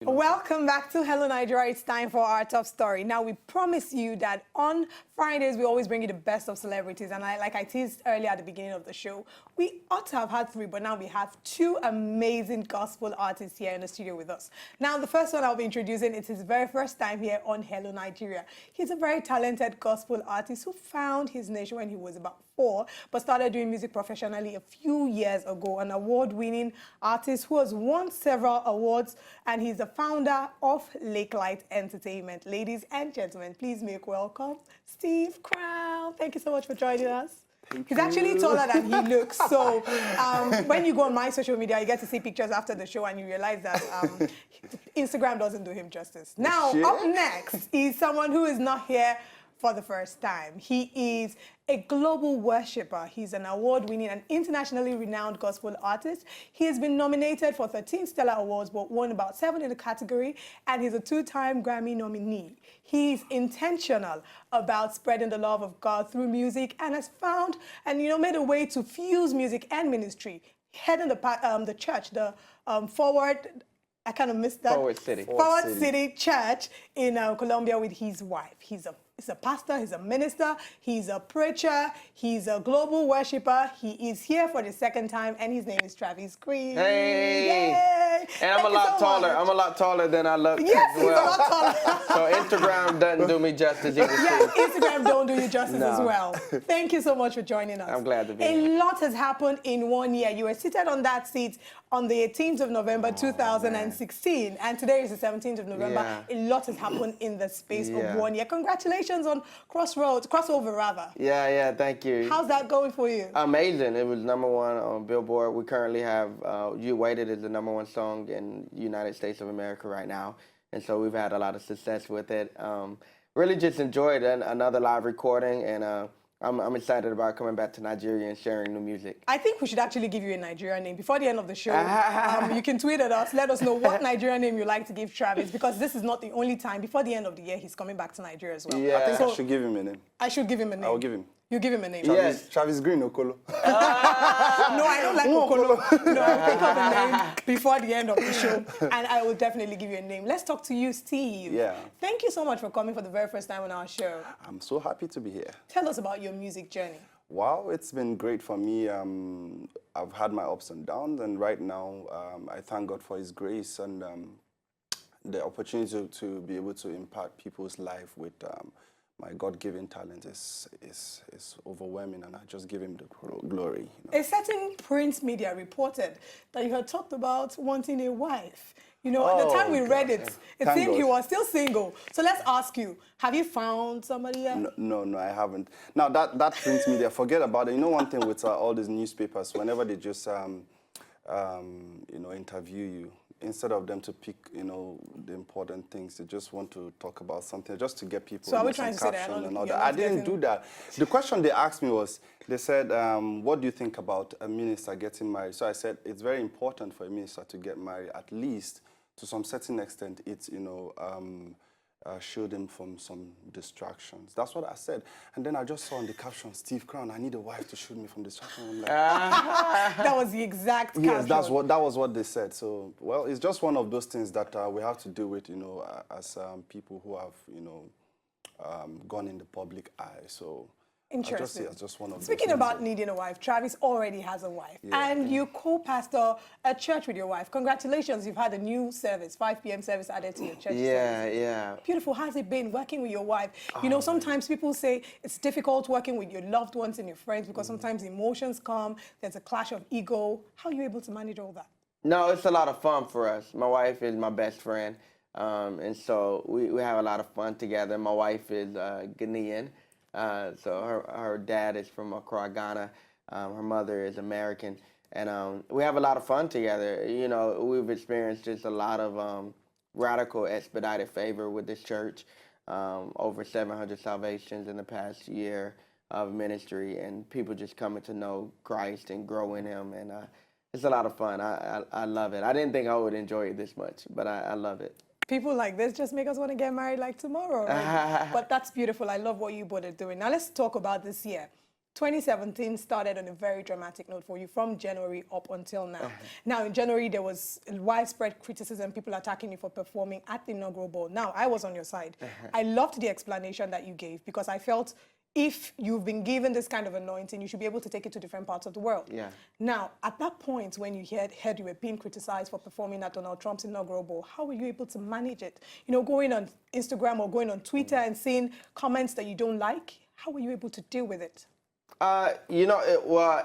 Welcome back to Hello Nigeria. It's time for our top story. Now, we promise you that on Fridays, we always bring you the best of celebrities. And like I teased earlier at the beginning of the show, we ought to have had 3, but now we have 2 amazing gospel artists here in the studio with us. Now, the first one I'll be introducing, it's his very first time here on Hello Nigeria. He's a very talented gospel artist who found his niche when he was about 4, but started doing music professionally a few years ago. An award-winning artist who has won several awards, and he's the founder of Lakelight Entertainment. Ladies and gentlemen, please make welcome Steve Crown. Thank you so much for joining us. He's actually taller than he looks. So when you go on my social media, you get to see pictures after the show and you realize that Instagram doesn't do him justice. Now, up next is someone who is not here for the first time. He is a global worshiper. He's an award-winning and internationally renowned gospel artist. He has been nominated for 13 Stellar Awards, but won about 7 in the category, and he's a 2-time Grammy nominee. He's intentional about spreading the love of God through music and has found and made a way to fuse music and ministry. Heading the church, the Forward, I kind of missed that. Forward City Church in Colombia with his wife. He's a pastor, he's a minister, he's a preacher, he's a global worshiper. He is here for the 2nd time, and his name is Travis Greene. Hey! Yay. And I'm a lot taller. I'm a lot taller than I look. Yes, as well. he's a lot taller. So Instagram doesn't do me justice either. Yes, Instagram don't do you justice as well. Thank you so much for joining us. I'm glad to be here. A lot has happened in 1 year. You were seated on that seat on the 18th of November, 2016, and today is the 17th of November. A lot has happened in the space of 1 year. Congratulations on crossover rather. Yeah, thank you. How's that going for you? Amazing. It was #1 on Billboard. We currently have You Waited is the #1 song in the United States of America right now, and so we've had a lot of success with it. Really just enjoyed another live recording, and I'm excited about coming back to Nigeria and sharing new music. I think we should actually give you a Nigerian name. Before the end of the show, you can tweet at us. Let us know what Nigerian name you like to give Travis, because this is not the only time. Before the end of the year, he's coming back to Nigeria as well. Yeah. I think I should give him a name. I should give him a name. I'll give him. You give him a name. Yes. Travis Greene Okolo. No, I don't like Okolo. No, I'll think of a name before the end of the show, and I will definitely give you a name. Let's talk to you, Steve. Yeah. Thank you so much for coming for the very first time on our show. I'm so happy to be here. Tell us about your music journey. Wow, it's been great for me. I've had my ups and downs, and right now I thank God for His grace and the opportunity to be able to impact people's life with my God-given talent is overwhelming, and I just give Him the glory. A certain print media reported that you had talked about wanting a wife. At the time we read it, it seemed he was still single. So let's ask you, have you found somebody else? No, I haven't. Now, that print media, forget about it. You know one thing with all these newspapers, whenever they just, interview you, instead of them to pick, the important things, they just want to talk about something just to get people. So are we trying to say that? I didn't do that. The question they asked me was, they said, what do you think about a minister getting married? So I said, it's very important for a minister to get married, at least to some certain extent. It's, shield him from some distractions. That's what I said. And then I just saw in the caption, Steve Crown, I need a wife to shield me from distraction. I'm like, that was the exact caption. Yes, that was what they said. So, well, it's just one of those things that we have to deal with, as people who have, gone in the public eye. So Interesting. I just see it as just one of Speaking those about needing a wife, Travis already has a wife. And you co-pastor a church with your wife. Congratulations, you've had a new service, 5 p.m. service added to your church service. Yeah. Beautiful. How's it been working with your wife? Sometimes people say it's difficult working with your loved ones and your friends because sometimes emotions come, there's a clash of ego. How are you able to manage all that? No, it's a lot of fun for us. My wife is my best friend, and so we have a lot of fun together. My wife is Ghanaian. So her dad is from Accra, Ghana. Her mother is American, and we have a lot of fun together. We've experienced just a lot of radical expedited favor with this church. Over 700 salvations in the past year of ministry, and people just coming to know Christ and grow in Him, and it's a lot of fun. I love it. I didn't think I would enjoy it this much, but I love it. People like this just make us want to get married like tomorrow. Right? But that's beautiful. I love what you both are doing. Now let's talk about this year. 2017 started on a very dramatic note for you from January up until now. Now, in January, there was widespread criticism, people attacking you for performing at the inaugural ball. Now, I was on your side. I loved the explanation that you gave because I felt if you've been given this kind of anointing, you should be able to take it to different parts of the world. Yeah. Now, at that point, when you heard you were being criticized for performing at Donald Trump's inaugural ball, how were you able to manage it? You know, going on Instagram or going on Twitter and seeing comments that you don't like, how were you able to deal with it? You know,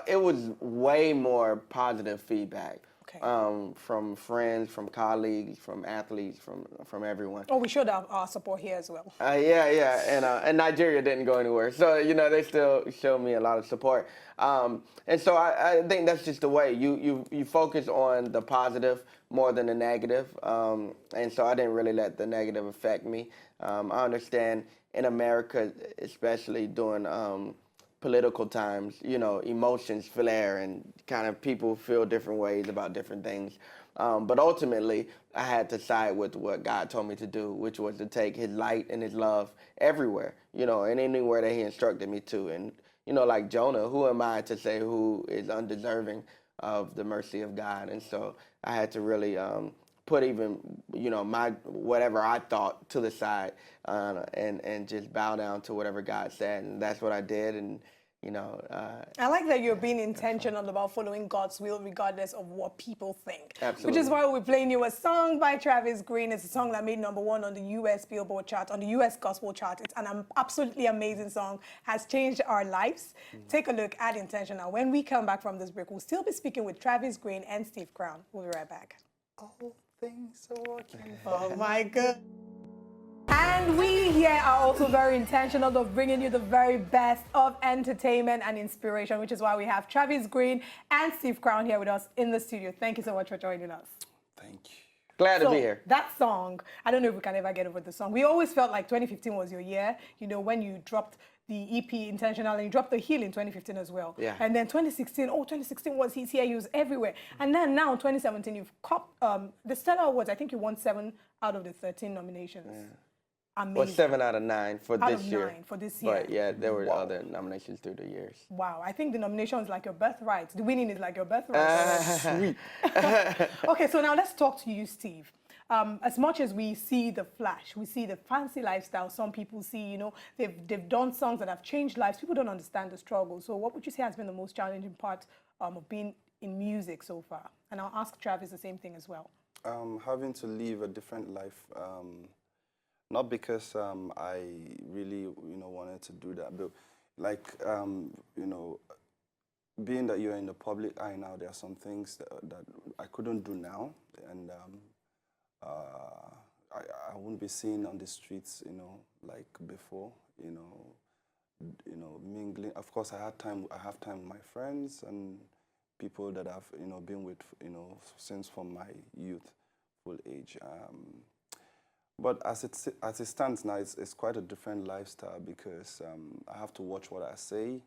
it was way more positive feedback. Okay. From friends, from colleagues, from athletes, from everyone. Oh, we showed our support here as well. Yeah, and Nigeria didn't go anywhere, so you know they still showed me a lot of support. And so I think that's just the way you focus on the positive more than the negative. And so I didn't really let the negative affect me. I understand in America, especially during political times, you know, emotions flare and kind of people feel different ways about different things. But ultimately, I had to side with what God told me to do, which was to take his light and his love everywhere, you know, and anywhere that he instructed me to. And, you know, like Jonah, who am I to say who is undeserving of the mercy of God? And so I had to really put even, you know, my whatever I thought to the side and just bow down to whatever God said. And that's what I did. And, you know, I like that you're being intentional about following God's will regardless of what people think. Absolutely. Which is why we're playing you a song by Travis Greene. It's a song that made #1 on the US Billboard chart, on the US Gospel chart. It's an absolutely amazing song, has changed our lives. Take a look at Intentional. When we come back from this break, we'll still be speaking with Travis Greene and Steve Crown. We'll be right back. All things are working. Oh my God. And we here are also very intentional of bringing you the very best of entertainment and inspiration, which is why we have Travis Greene and Steve Crown here with us in the studio. Thank you so much for joining us. Thank you. glad to be here. That song, I don't know if we can ever get over the song. We always felt like 2015 was your year, you know, when you dropped the EP Intentional and you dropped The Heal in 2015 as well. Yeah. And then 2016 was He's Here, he was everywhere. And then now 2017, you've copped the Stellar Awards. I think you won 7 out of the 13 nominations. Yeah. Amazing. Well, 7 out of 9 for out this of year. 9 for this year. But yeah, there were other nominations through the years. Wow, I think the nomination is like your birthright. The winning is like your birthright. Sweet. Okay, so now let's talk to you, Steve. As much as we see the flash, we see the fancy lifestyle, some people see, you know, they've done songs that have changed lives. People don't understand the struggle. So what would you say has been the most challenging part of being in music so far? And I'll ask Travis the same thing as well. Having to live a different life. Not because I really, you know, wanted to do that, but like, you know, being that you're in the public eye now, there are some things that I couldn't do now, and I wouldn't be seen on the streets, you know, like before, you know, mingling. Of course, I have time with my friends and people that I've, you know, been with, you know, since from my youthful age. But as it stands now, it's quite a different lifestyle because I have to watch what I say.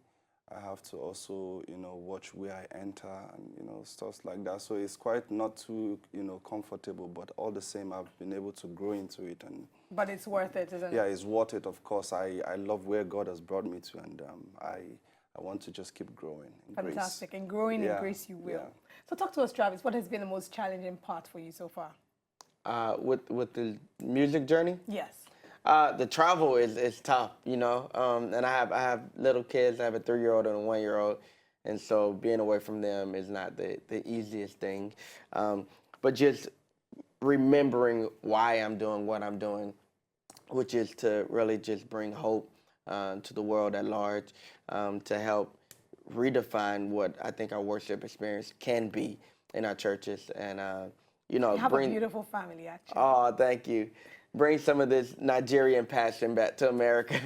I have to also, you know, watch where I enter and, you know, stuff like that. So it's quite not too, you know, comfortable, but all the same, I've been able to grow into it. But it's worth it, isn't it? Yeah, it's worth it, of course. I love where God has brought me to, and I want to just keep growing in Fantastic. grace. And growing in grace you will. Yeah. So talk to us, Travis. What has been the most challenging part for you so far? With the music journey? Yes. The travel is tough, you know, and I have little kids. I have a 3-year-old and a 1-year-old, and so being away from them is not the easiest thing. But just remembering why I'm doing what I'm doing, which is to really just bring hope to the world at large, to help redefine what I think our worship experience can be in our churches, and you know, you have a beautiful family, actually. Oh, thank you. Bring some of this Nigerian passion back to America.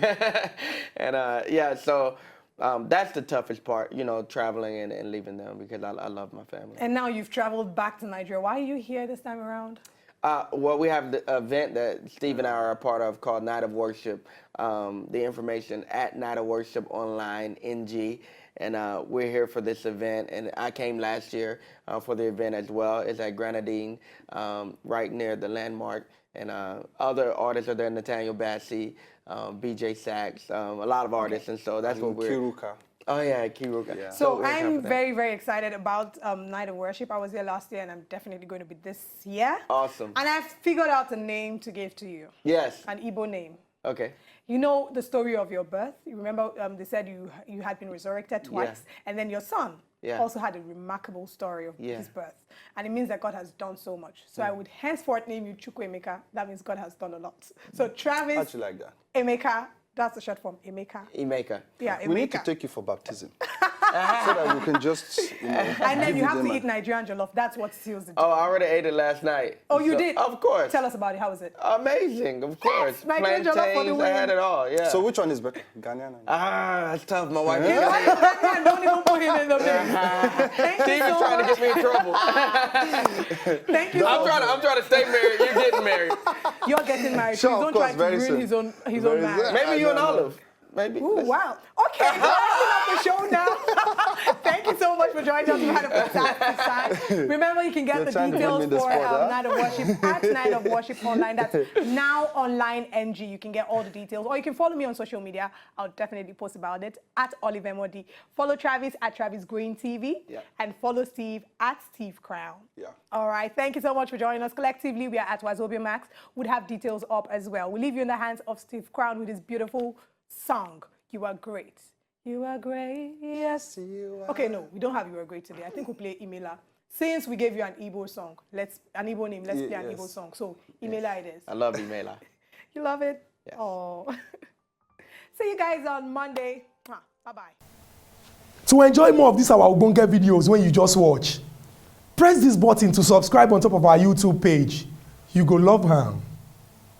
And yeah, so that's the toughest part, you know, traveling and leaving them, because I love my family. And now you've traveled back to Nigeria. Why are you here this time around? Well, we have the event that Steve and I are a part of called Night of Worship. The information at Night of Worship Online, NG. And we're here for this event. And I came last year for the event as well. It's at Grenadine, right near the landmark. And other artists are there, Nathaniel Bassey, BJ Sachs, a lot of artists. And so that's what we're... Kiruka. Oh yeah, Kiruka. Yeah. So very I'm confident. very, very excited about Night of Worship. I was there last year, and I'm definitely going to be this year. Awesome. And I've figured out a name to give to you, Yes. an Igbo name. Okay. You know the story of your birth. You remember they said you had been resurrected twice, and then your son also had a remarkable story of his birth, and it means that God has done so much. So I would henceforth name you Chukwuemeka. That means God has done a lot. So Travis How'd you like that? Emeka. That's the short form, Emeka. Emeka. Yeah, Emeka. We need to take you for baptism. So that we can just, And then you have to them eat Nigerian jollof. That's what seals the deal. Oh, I already ate it last night. Oh, you So- did? Of course. Tell us about it. How was it? Amazing, of course. Nigerian jollof for the Plantains, I had win. it all, yeah. So which one is better? Ghanaian? That's tough. My wife Don't even put him in the mix. Thank Steve you is so trying to much. get me in trouble. Thank you so much. I'm trying to stay married. You're getting married. You're getting married. Sure, Please of don't course, try to very ruin soon. his Very own marriage. soon. Maybe you and I don't know. Olive. Maybe. Ooh, wow. Okay, we're wrapping up the show now. Thank you so much for joining us. We had a fantastic time. Remember, you can get You're the trying to details put me in the for spot, huh? Night of Worship at Night of Worship Online. That's now online NG. You can get all the details. Or you can follow me on social media. I'll definitely post about it at Olive MOD. Follow Travis at Travis Greene TV. Yeah. And follow Steve at Steve Crown. Yeah. All right. Thank you so much for joining us. Collectively, we are at Wazobia Max. We'll have details up as well. We'll leave you in the hands of Steve Crown with his beautiful song, You Are Great. You are great, yes. You are. Okay, no, we don't have You Are Great today. I think we'll play Imela. Since we gave you an Igbo song, an Igbo name, let's play an Yes. Igbo song. So, Imela it is. I love you, Mela. You love it? Yes. Oh. See you guys on Monday. Bye-bye. To enjoy more of these our Ogbonge videos when you just watch, press this button to subscribe on top of our YouTube page. You go love am.